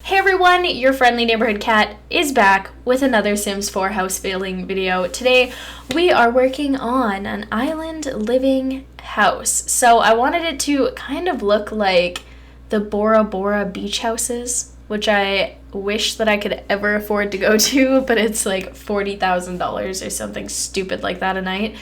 Hey everyone, your friendly neighborhood cat is back with another Sims 4 house building video. Today we are working on an island living house. So I wanted it to kind of look like the Bora Bora beach houses, which I wish that I could ever afford to go to, but it's like $40,000 or something stupid like that a night.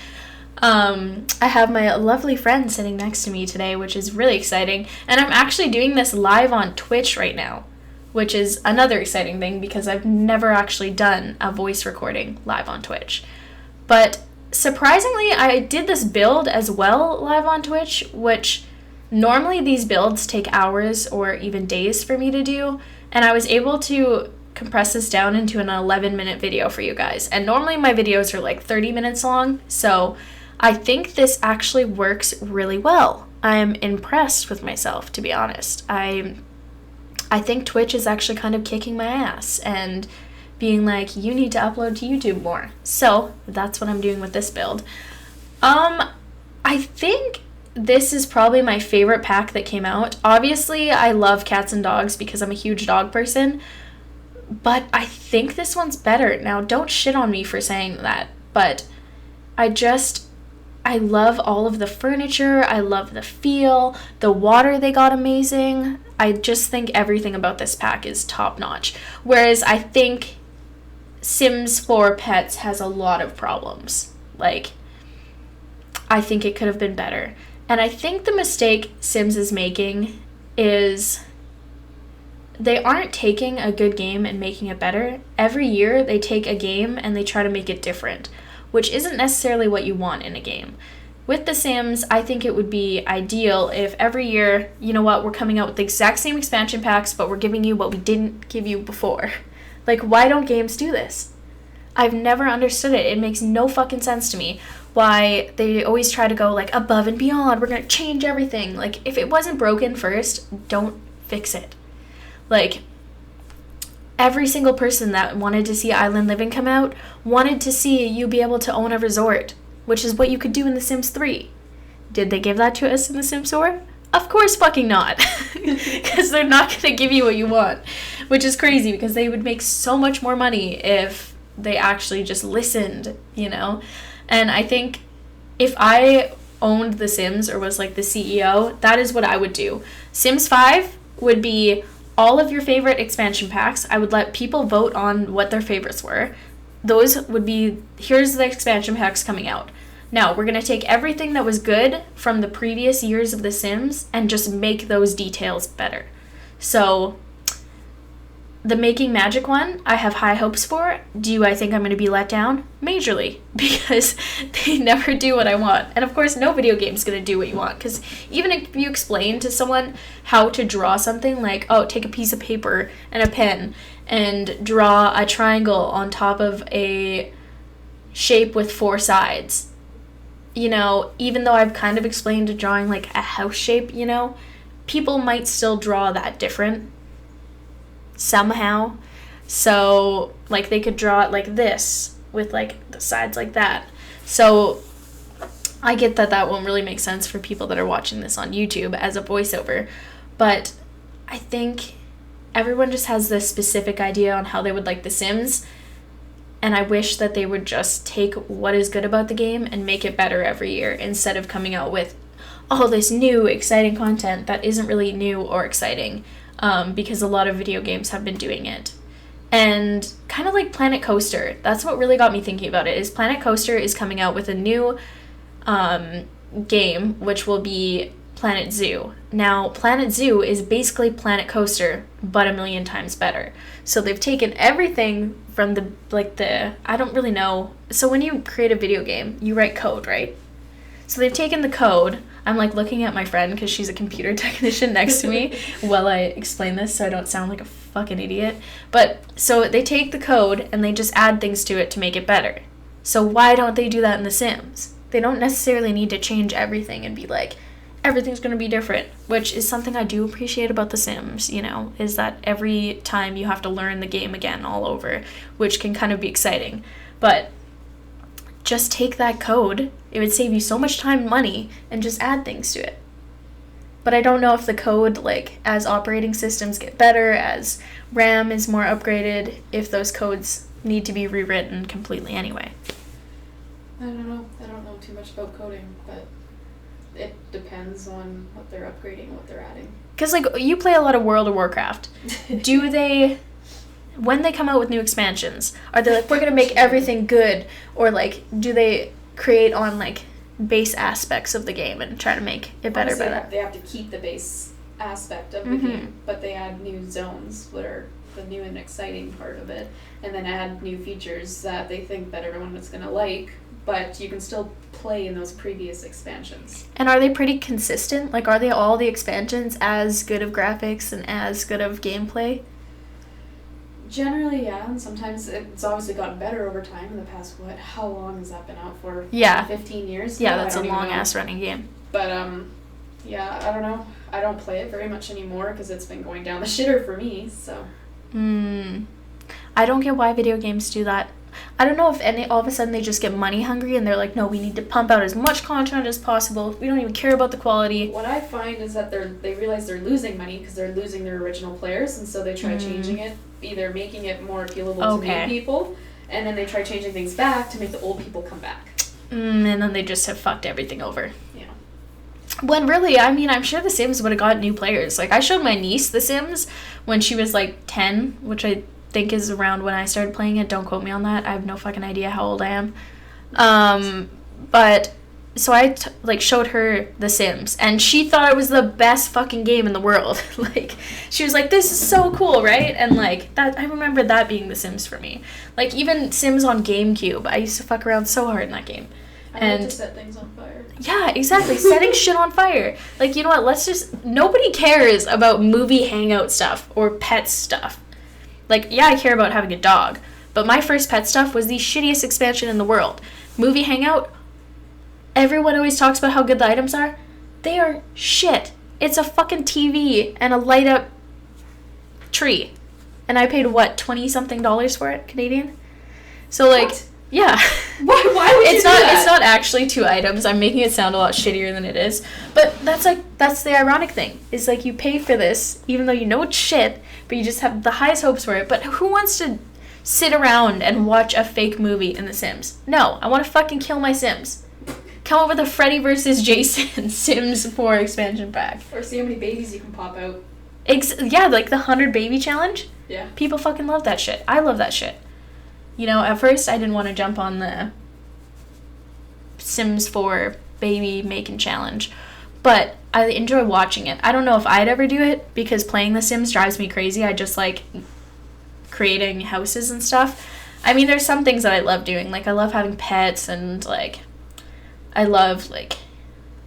I have my lovely friend sitting next to me today, which is really exciting, and I'm actually doing this live on Twitch right now, which is another exciting thing because I've never actually done a voice recording live on Twitch. But surprisingly, I did this build as well live on Twitch, which normally these builds take hours or even days for me to do, and I was able to compress this down into an 11-minute video for you guys. And normally my videos are like 30 minutes long, so I think this actually works really well. I'm impressed with myself, to be honest. I think Twitch is actually kind of kicking my ass and being like, you need to upload to YouTube more. So that's what I'm doing with this build. I think this is probably my favorite pack that came out. Obviously, I love cats and dogs because I'm a huge dog person, but I think this one's better. Now, don't shit on me for saying that, but I love all of the furniture. I love the feel. The water they got amazing. I just think everything about this pack is top notch. Whereas I think Sims 4 Pets has a lot of problems. Like, I think it could have been better. And I think the mistake Sims is making is they aren't taking a good game and making it better. Every year they take a game and they try to make it different, which isn't necessarily what you want in a game. With The Sims, I think it would be ideal if every year, you know what, we're coming out with the exact same expansion packs, but we're giving you what we didn't give you before. Like, why don't games do this? I've never understood it. It makes no fucking sense to me why they always try to go, like, above and beyond. We're going to change everything. Like, if it wasn't broken first, don't fix it. Like, every single person that wanted to see Island Living come out wanted to see you be able to own a resort, which is what you could do in The Sims 3. Did they give that to us in The Sims 4? Of course fucking not. Because they're not going to give you what you want, which is crazy because they would make so much more money if they actually just listened, you know? And I think if I owned The Sims or was like the CEO, that is what I would do. Sims 5 would be all of your favorite expansion packs. I would let people vote on what their favorites were. Those would be, here's the expansion packs coming out. Now, we're going to take everything that was good from the previous years of The Sims and just make those details better. So, the Making Magic one, I have high hopes for. Do I think I'm going to be let down? Majorly, because they never do what I want. And of course, no video game is going to do what you want, because even if you explain to someone how to draw something, like, oh, take a piece of paper and a pen and draw a triangle on top of a shape with 4 sides. You know, even though I've kind of explained drawing like a house shape, you know, people might still draw that different somehow. So, like, they could draw it like this with like the sides like that. So I get that that won't really make sense for people that are watching this on YouTube as a voiceover, but I think everyone just has this specific idea on how they would like The Sims, and I wish that they would just take what is good about the game and make it better every year instead of coming out with all this new exciting content that isn't really new or exciting, because a lot of video games have been doing it. And kind of like Planet Coaster, that's what really got me thinking about it, is Planet Coaster is coming out with a new game, which will be Planet Zoo. Now, Planet Zoo is basically Planet Coaster, but a million times better. So they've taken everything from I don't really know. So when you create a video game, you write code, right? So they've taken the code. I'm like looking at my friend because she's a computer technician next to me while I explain this so I don't sound like a fucking idiot. But so they take the code and they just add things to it to make it better. So why don't they do that in The Sims? They don't necessarily need to change everything and be like, everything's going to be different, which is something I do appreciate about The Sims, you know, is that every time you have to learn the game again all over, which can kind of be exciting. But just take that code. It would save you so much time and money and just add things to it. But I don't know if the code, like, as operating systems get better, as RAM is more upgraded, if those codes need to be rewritten completely anyway. I don't know. I don't know too much about coding, but it depends on what they're upgrading, what they're adding. Because, like, you play a lot of World of Warcraft. Do they, when they come out with new expansions, are they like, we're going to make everything good? Or, like, do they create on, like, base aspects of the game and try to make it better by that? They have to keep the base aspect of the game, but they add new zones, what are the new and exciting part of it, and then add new features that they think that everyone is going to like, but you can still play in those previous expansions. And are they pretty consistent? Like, are they all the expansions as good of graphics and as good of gameplay? Generally, yeah, and sometimes it's obviously gotten better over time in the past, how long has that been out for? Yeah. 15 years? Yeah, that's a long-ass running game. But, yeah, I don't know. I don't play it very much anymore because it's been going down the shitter for me, so. I don't get why video games do that. I don't know if all of a sudden they just get money hungry and they're like, no, we need to pump out as much content as possible. We don't even care about the quality. What I find is that they realize they're losing money because they're losing their original players, and so they try changing it, either making it more appealable to new people, and then they try changing things back to make the old people come back. And then they just have fucked everything over. Yeah. When really, I mean, I'm sure The Sims would have got new players. Like, I showed my niece The Sims when she was, like, 10, which I think is around when I started playing it. Don't quote me on that. I have no fucking idea how old I am. But, so I, showed her The Sims, and she thought it was the best fucking game in the world. Like, she was like, this is so cool, right? And, like, that, I remember that being The Sims for me. Like, even Sims on GameCube, I used to fuck around so hard in that game. I like to set things on fire. Yeah, exactly. Setting shit on fire. Like, you know what? Nobody cares about movie hangout stuff or pet stuff. Like, yeah, I care about having a dog, but my first pet stuff was the shittiest expansion in the world. Movie hangout, everyone always talks about how good the items are. They are shit. It's a fucking TV and a light up tree. And I paid, what, $20-something for it, Canadian? So, like, what? Yeah. Why would you do that? It's not actually 2 items. I'm making it sound a lot shittier than it is. But that's the ironic thing. Is like you pay for this, even though you know it's shit, but you just have the highest hopes for it. But who wants to sit around and watch a fake movie in The Sims? No, I want to fucking kill my Sims. Come up with a Freddy vs. Jason Sims 4 expansion pack. Or see how many babies you can pop out. Yeah, like the 100 baby challenge. Yeah. People fucking love that shit. I love that shit. You know, at first I didn't want to jump on the Sims 4 baby making challenge, but I enjoy watching it. I don't know if I'd ever do it because playing The Sims drives me crazy. I just like creating houses and stuff. I mean, there's some things that I love doing. Like, I love having pets and, like, I love, like,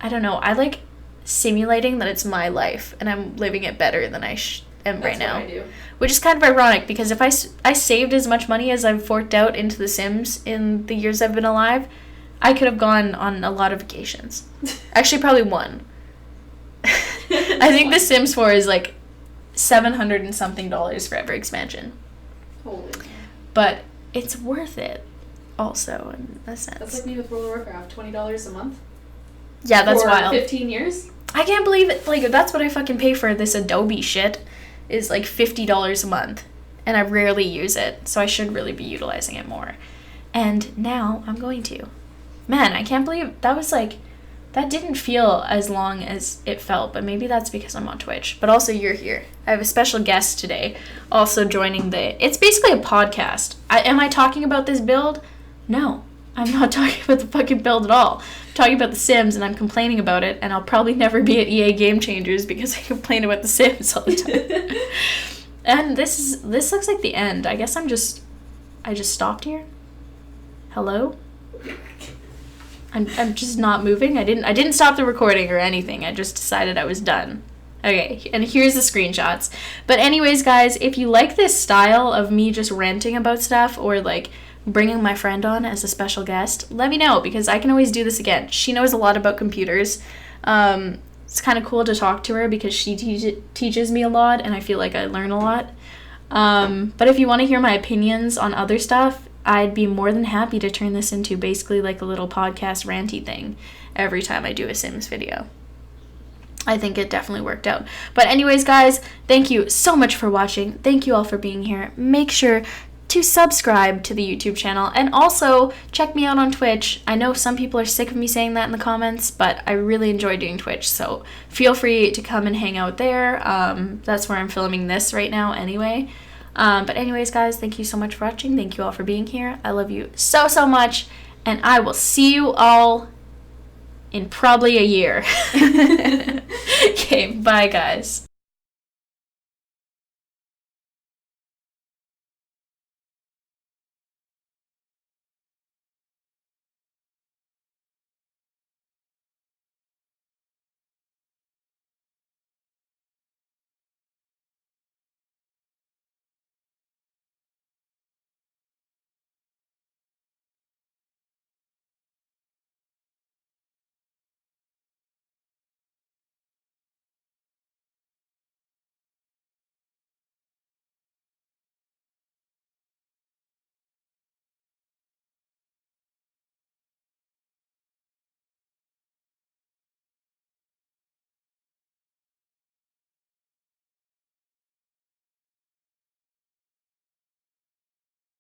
I don't know. I like simulating that it's my life and I'm living it better than I am right now. That's what I do. Which is kind of ironic because if I saved as much money as I've forked out into The Sims in the years I've been alive, I could have gone on a lot of vacations. Actually, probably one. I think The Sims 4 is like $700 and something for every expansion. Holy. But it's worth it also in a sense. That's like me with World of Warcraft, $20 a month. Yeah, that's for wild. 15 years? I can't believe it. Like, that's what I fucking pay for this Adobe shit. Is like $50 a month, and I rarely use it, so I should really be utilizing it more. And now I'm going to. Man, I can't believe that was like, that didn't feel as long as it felt, but maybe that's because I'm on Twitch. But also, you're here. I have a special guest today, also joining it's basically a podcast. Am I talking about this build? No, I'm not talking about the fucking build at all. I'm talking about The Sims, and I'm complaining about it, and I'll probably never be at EA Game Changers because I complain about The Sims all the time. And this looks like the end. I guess I just stopped here. Hello? I'm just not moving. I didn't stop the recording or anything. I just decided I was done. Okay, and here's the screenshots. But anyways, guys, if you like this style of me just ranting about stuff or like bringing my friend on as a special guest, let me know because I can always do this again. She knows a lot about computers. It's kind of cool to talk to her because she teaches me a lot and I feel like I learn a lot. But if you want to hear my opinions on other stuff, I'd be more than happy to turn this into basically like a little podcast ranty thing every time I do a Sims video. I think it definitely worked out. But anyways, guys, thank you so much for watching. Thank you all for being here. Make sure to subscribe to the YouTube channel, and also check me out on Twitch. I know some people are sick of me saying that in the comments, but I really enjoy doing Twitch, so feel free to come and hang out there. That's where I'm filming this right now anyway. But anyways, guys, thank you so much for watching. Thank you all for being here. I love you so, so much, and I will see you all in probably a year. Okay, bye, guys.